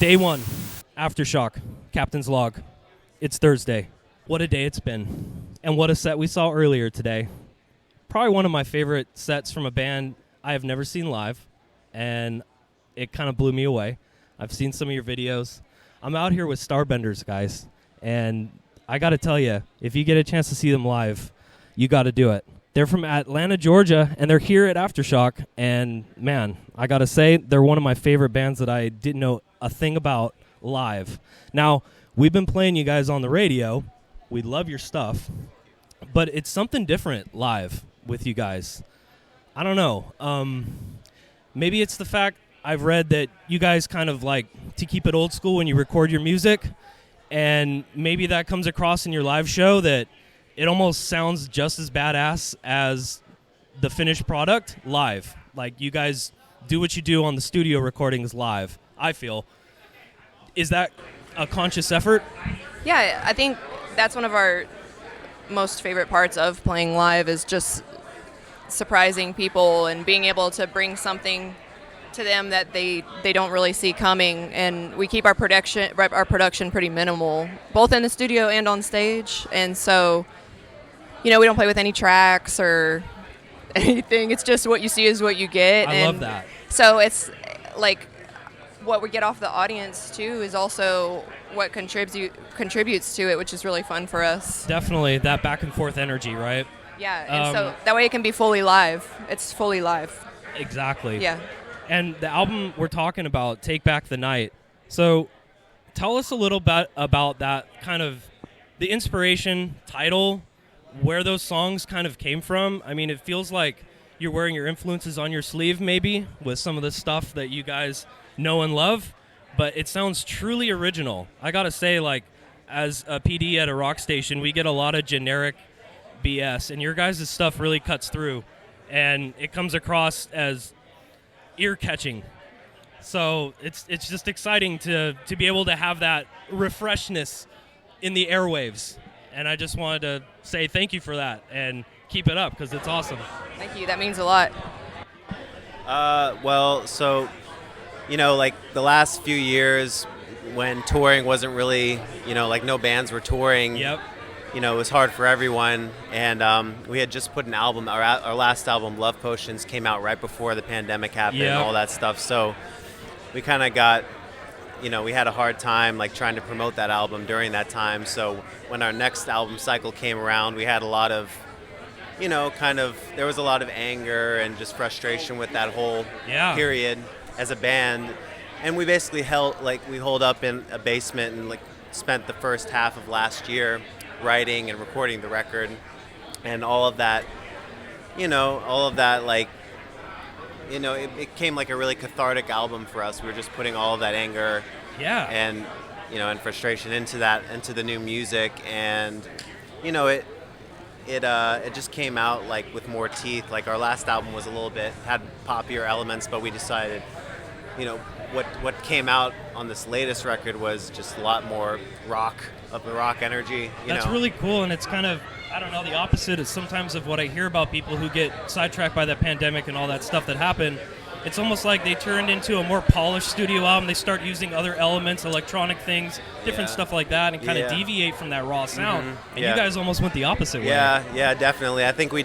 Day 1, Aftershock, Captain's Log. It's Thursday. What a day it's been. And what a set we saw earlier today. Probably one of my favorite sets from a band I have never seen live, and it kind of blew me away. I've seen some of your videos. I'm out here with Starbenders, guys, and I got to tell you, if you get a chance to see them live, you got to do it. They're from Atlanta, Georgia, and they're here at Aftershock, and man, I got to say, they're one of my favorite bands that I didn't know a thing about live. Now, we've been playing you guys on the radio. We love your stuff, but it's something different live with you guys. I don't know. Maybe it's the fact I've read that you guys kind of like to keep it old school when you record your music, and maybe that comes across in your live show that it almost sounds just as badass as the finished product live. Like, you guys do what you do on the studio recordings live, I feel. Is that a conscious effort? Yeah, I think that's one of our most favorite parts of playing live, is just surprising people and being able to bring something to them that they don't really see coming. And we keep our production pretty minimal, both in the studio and on stage. And so, we don't play with any tracks or anything. It's just what you see is what you get. I love that. So it's like what we get off the audience too is also what contributes to it, which is really fun for us. Definitely that back and forth energy, right? Yeah, and so that way it can be fully live. It's fully live. Exactly. Yeah. And the album we're talking about, Take Back the Night. So tell us a little bit about that, kind of the inspiration, title, where those songs kind of came from. I mean, it feels like you're wearing your influences on your sleeve maybe with some of the stuff that you guys know and love, but it sounds truly original. I gotta say, like, as a PD at a rock station, we get a lot of generic BS, and your guys' stuff really cuts through, and it comes across as ear-catching. So it's just exciting to be able to have that refreshness in the airwaves, and I just wanted to say thank you for that, and keep it up, because it's awesome. Thank you. That means a lot. Like the last few years when touring wasn't really, like no bands were touring. Yep. It was hard for everyone, and we had just put an album, our last album, Love Potions, came out right before the pandemic happened. Yep. And all that stuff. So we kind of got, we had a hard time like trying to promote that album during that time. So when our next album cycle came around, we had a lot of, there was a lot of anger and just frustration with that whole period as a band. And we basically holed up in a basement and spent the first half of last year writing and recording the record, and all of that, it came like a really cathartic album for us. We were just putting all of that anger and frustration into the new music, and it just came out like with more teeth. Like our last album was a little bit, had poppier elements, but we decided, what came out on this latest record was just a lot more rock energy. That's really cool, and it's kind of, I don't know, the opposite is sometimes of what I hear about people who get sidetracked by the pandemic and all that stuff that happened. It's almost like they turned into a more polished studio album. They start using other elements, electronic things, different stuff like that, and kind of deviate from that raw sound. Mm-hmm. And you guys almost went the opposite way. Yeah, definitely. I think we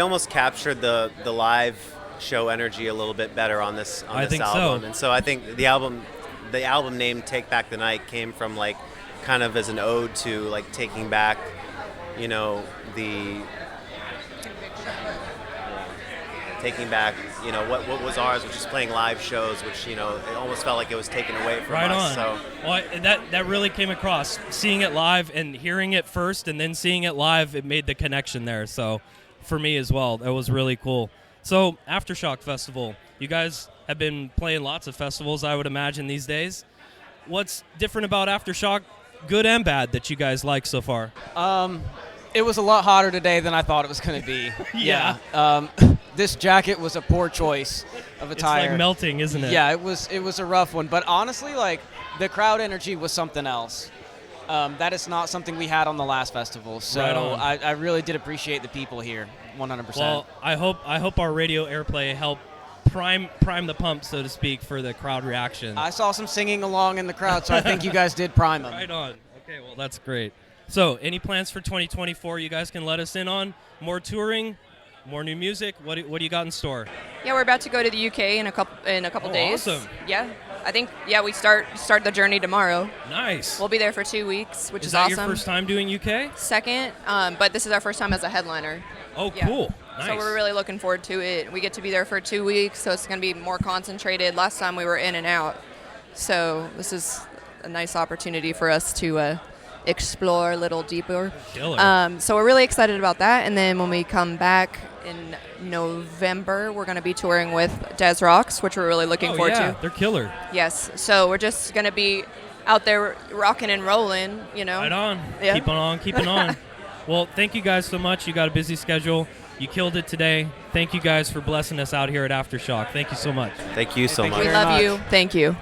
almost captured the live show energy a little bit better on this album. So. And so I think the album name Take Back the Night came from like kind of as an ode to like taking back, what was ours, which is playing live shows, which it almost felt like it was taken away from us. Right on. So well, that really came across. Seeing it live and hearing it first, and then seeing it live, it made the connection there. So for me as well, that was really cool. So, Aftershock Festival. You guys have been playing lots of festivals, I would imagine, these days. What's different about Aftershock, good and bad, that you guys like so far? It was a lot hotter today than I thought it was going to be. Yeah. This jacket was a poor choice of attire. It's like melting, isn't it? Yeah, it was a rough one. But honestly, like, the crowd energy was something else. That is not something we had on the last festival. So right I really did appreciate the people here, 100%. Well, I hope our radio airplay helped prime the pump, so to speak, for the crowd reaction. I saw some singing along in the crowd, so I think you guys did prime them. Right on. Okay, well, that's great. So, any plans for 2024 you guys can let us in on? More touring, more new music? What do you got in store? Yeah, we're about to go to the UK in a couple days. Awesome. Yeah, I think we start the journey tomorrow. Nice. We'll be there for 2 weeks, which is that awesome. your first time doing UK? Second, but this is our first time as a headliner. Oh, Yeah. cool. Nice. So we're really looking forward to it. We get to be there for 2 weeks, so it's going to be more concentrated. Last time we were in and out, so this is a nice opportunity for us to explore a little deeper. Killer. So we're really excited about that. And then when we come back in November, we're going to be touring with Dethklok, which we're really looking forward to. They're killer. Yes. So we're just going to be out there rocking and rolling, you know. Right on. Yeah. Keeping on. Well, thank you guys so much. You got a busy schedule. You killed it today. Thank you guys for blessing us out here at Aftershock. Thank you so much. Thank you so Thank much. you We very love much. you. Thank you.